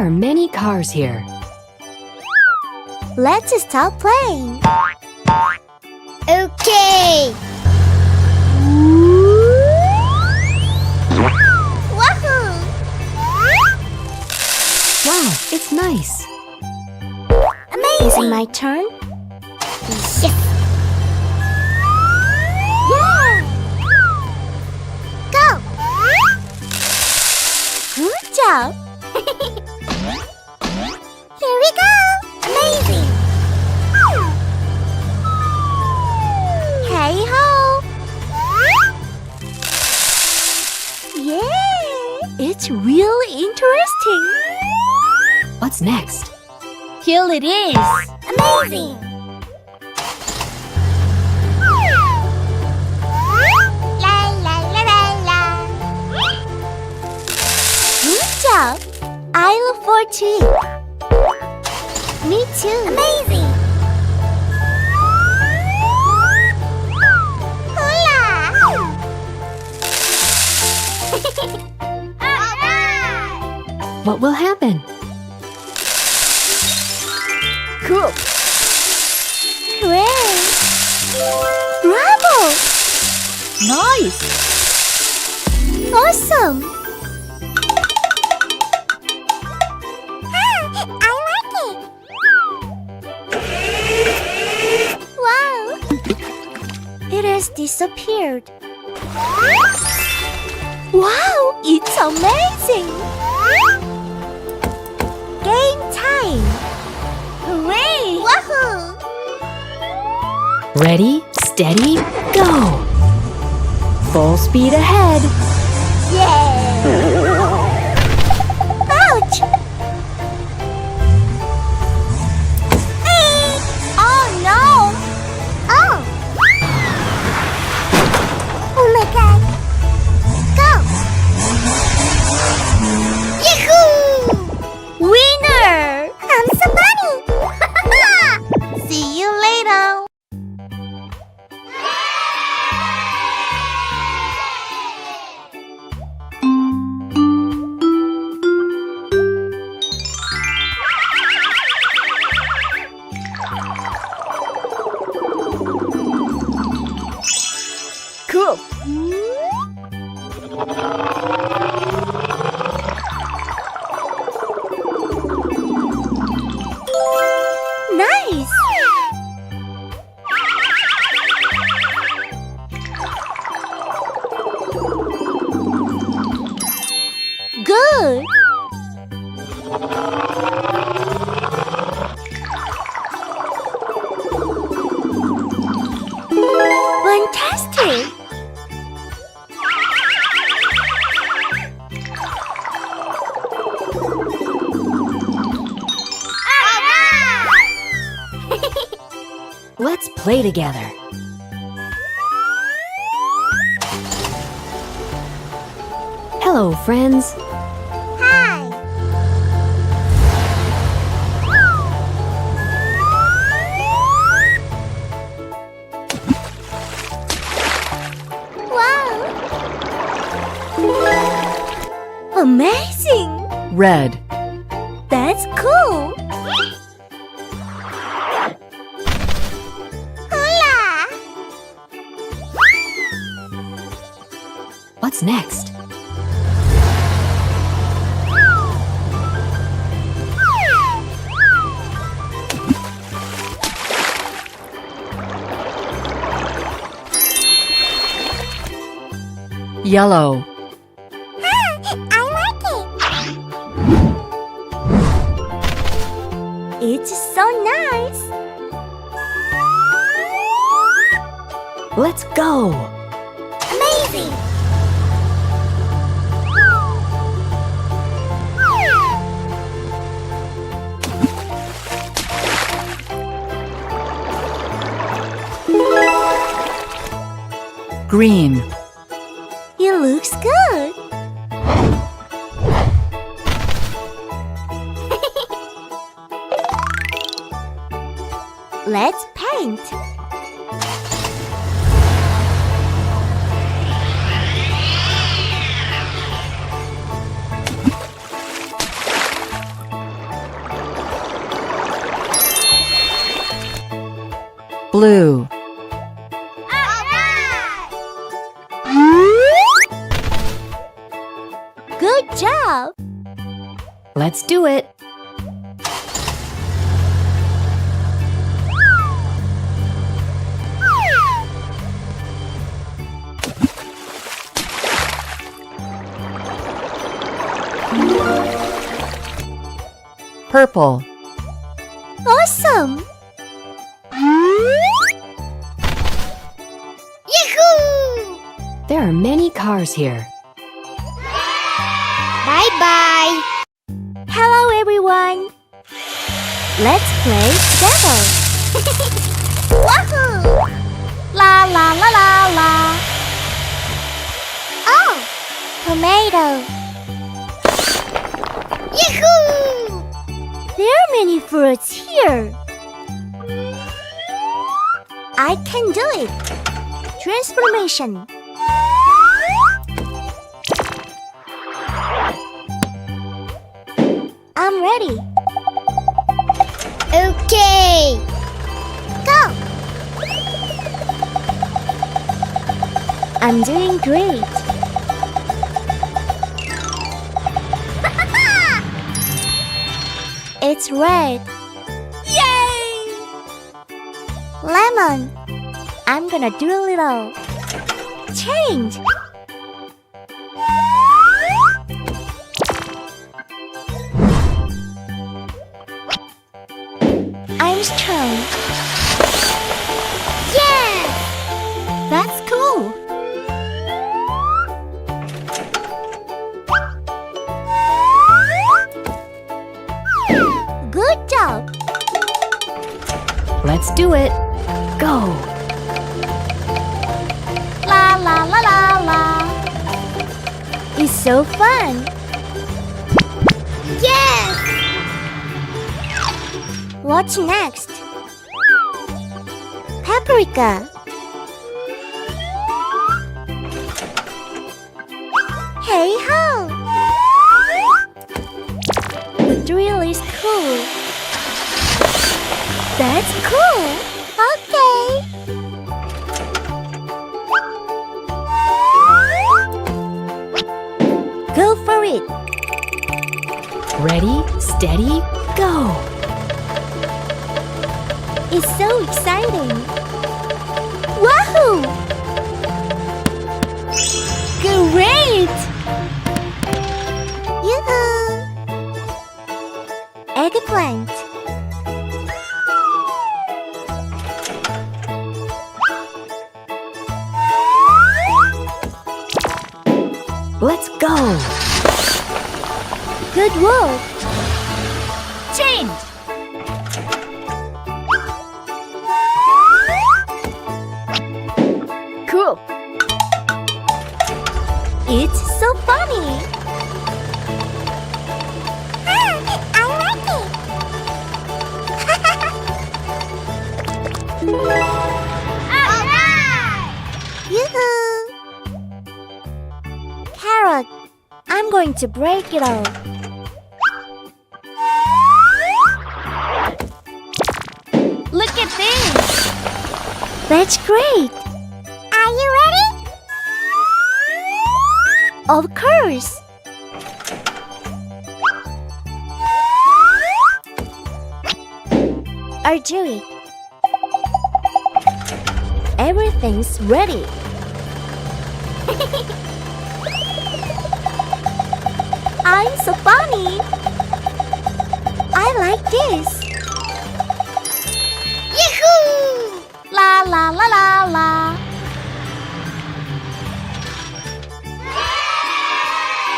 are many cars here. Let's start playing. Okay. Wahoo! Wow, it's nice. Amazing. My turn? Yes. Yeah. Go. Good job. Here we go. Amazing. Hey ho. Yeah. It's really interesting. What's next? Here it is. Amazing. La la la la la. Good job. I look forward to it. Me too. Amazing. Hula. Alright. What will happen? Cool. Hooray! Bravo! Nice! Awesome! I like it! Wow! It has disappeared. Wow! It's amazing! Game time! Hooray! Wahoo! Ready, steady, go! Full speed ahead. Yeah! Ouch! Hey! Oh no! Oh! Oh my god! Go! Yahoo! Winner! I'm so funny! See you later! Cool! Nice! Good! Fantastic! Let's play together. Hello, friends. Hi! Wow! Amazing! Red. That's cool! Hola! What's next? Yellow. I like it! It's so nice! Let's go. Amazing! Green. It looks good! Let's paint! Blue. Good job! Let's do it. Purple. Awesome! Yahoo! There are many cars here. Bye-bye! Hello, everyone! Let's play together! Wahoo! La la la la la! Oh! Tomato! Yahoo! There are many fruits here! I can do it! Transformation! I'm ready. Okay. Go. I'm doing great. It's red. Yay! Lemon. I'm gonna do a little change. I'm strong. Yeah! That's cool. Good job. Let's do it. Go. La la la la la. It's so fun. Yes! What's next? Paprika. Hey ho! The drill is cool. That's cool. Okay. Go for it. Ready, steady, go. It's so exciting! Wahoo! Great! Yoo-hoo! Eggplant. Let's go. Good work! Change. Cool! It's so funny! I like it! Alright! Yoo-hoo! Carrot, I'm going to break it all. Look at this! That's great! Are you ready? Of course! I'll do it. Everything's ready. I'm so funny. I like this. Yahoo! La la la